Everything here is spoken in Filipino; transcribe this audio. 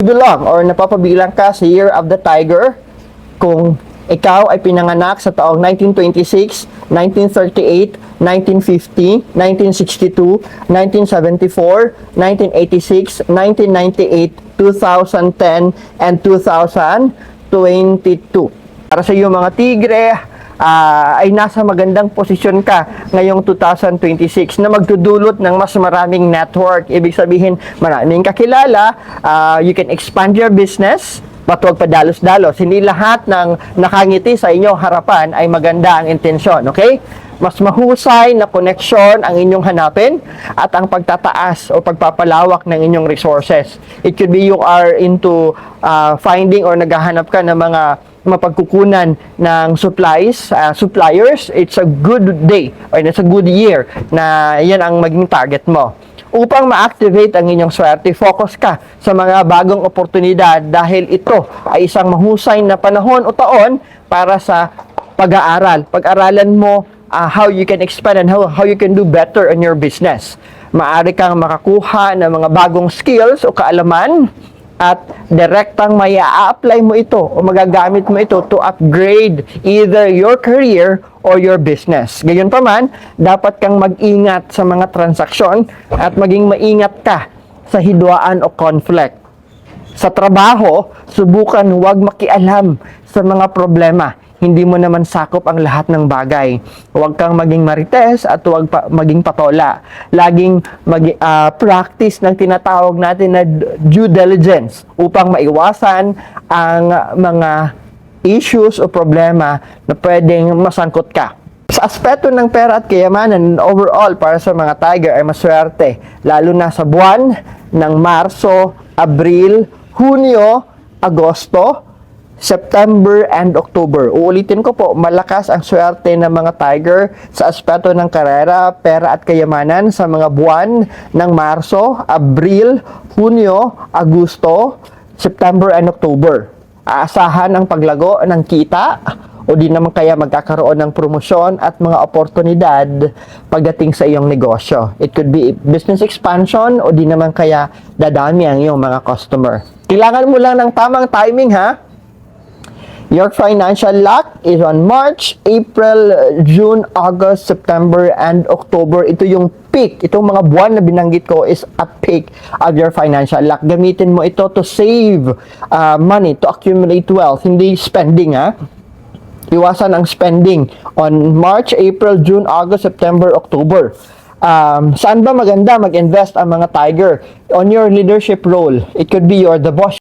nagbibilong or napapabilang ka sa Year of the Tiger kung ikaw ay pinanganak sa taong 1926, 1938, 1950, 1962, 1974, 1986, 1998, 2010, and 2022. Para sa iyo mga tigre, ay nasa magandang posisyon ka ngayong 2026 na magdudulot ng mas maraming network. Ibig sabihin, maraming kakilala, you can expand your business, but huwag padalos-dalos. Hindi lahat ng nakangiti sa inyong harapan ay maganda ang intensyon, okay? Mas mahusay na connection ang inyong hanapin at ang pagtataas o pagpapalawak ng inyong resources. It could be you are into finding or naghahanap ka ng mga mapagkukunan ng suppliers. It's a good day or it's a good year na yan ang maging target mo. Upang ma-activate ang inyong swerte, focus ka sa mga bagong oportunidad dahil ito ay isang mahusay na panahon o taon para sa pag-aaral. Pag-aralan mo how you can expand and how you can do better in your business. Maaari kang makakuha ng mga bagong skills o kaalaman at direktang apply mo ito o magagamit mo ito to upgrade either your career or your business. Gayunpaman, dapat kang mag-ingat sa mga transaksyon at maging maingat ka sa hidwaan o conflict. Sa trabaho, subukan huwag makialam sa mga problema. Hindi mo naman sakop ang lahat ng bagay. Huwag kang maging marites at huwag maging patola. Laging practice ng tinatawag natin na due diligence upang maiwasan ang mga issues o problema na pwedeng masangkot ka. Sa aspeto ng pera at kayamanan, overall para sa mga tiger ay maswerte, lalo na sa buwan ng Marso, Abril, Hunyo, Agosto, September and October. Uulitin ko po, malakas ang swerte ng mga tiger sa aspeto ng karera, pera at kayamanan sa mga buwan ng Marso, Abril, Hunyo, Agosto, September and October. Aasahan ang paglago ng kita o di naman kaya magkakaroon ng promosyon at mga oportunidad pagdating sa iyong negosyo. It could be business expansion o di naman kaya dadami ang iyong mga customer. Kailangan mo lang ng tamang timing ha. Your financial luck is on March, April, June, August, September, and October. Ito yung peak. Itong mga buwan na binanggit ko is a peak of your financial luck. Gamitin mo ito to save money, to accumulate wealth. Hindi spending, ha? Iwasan ang spending on March, April, June, August, September, October. Saan ba maganda mag-invest ang mga tiger? On your leadership role. It could be you're the boss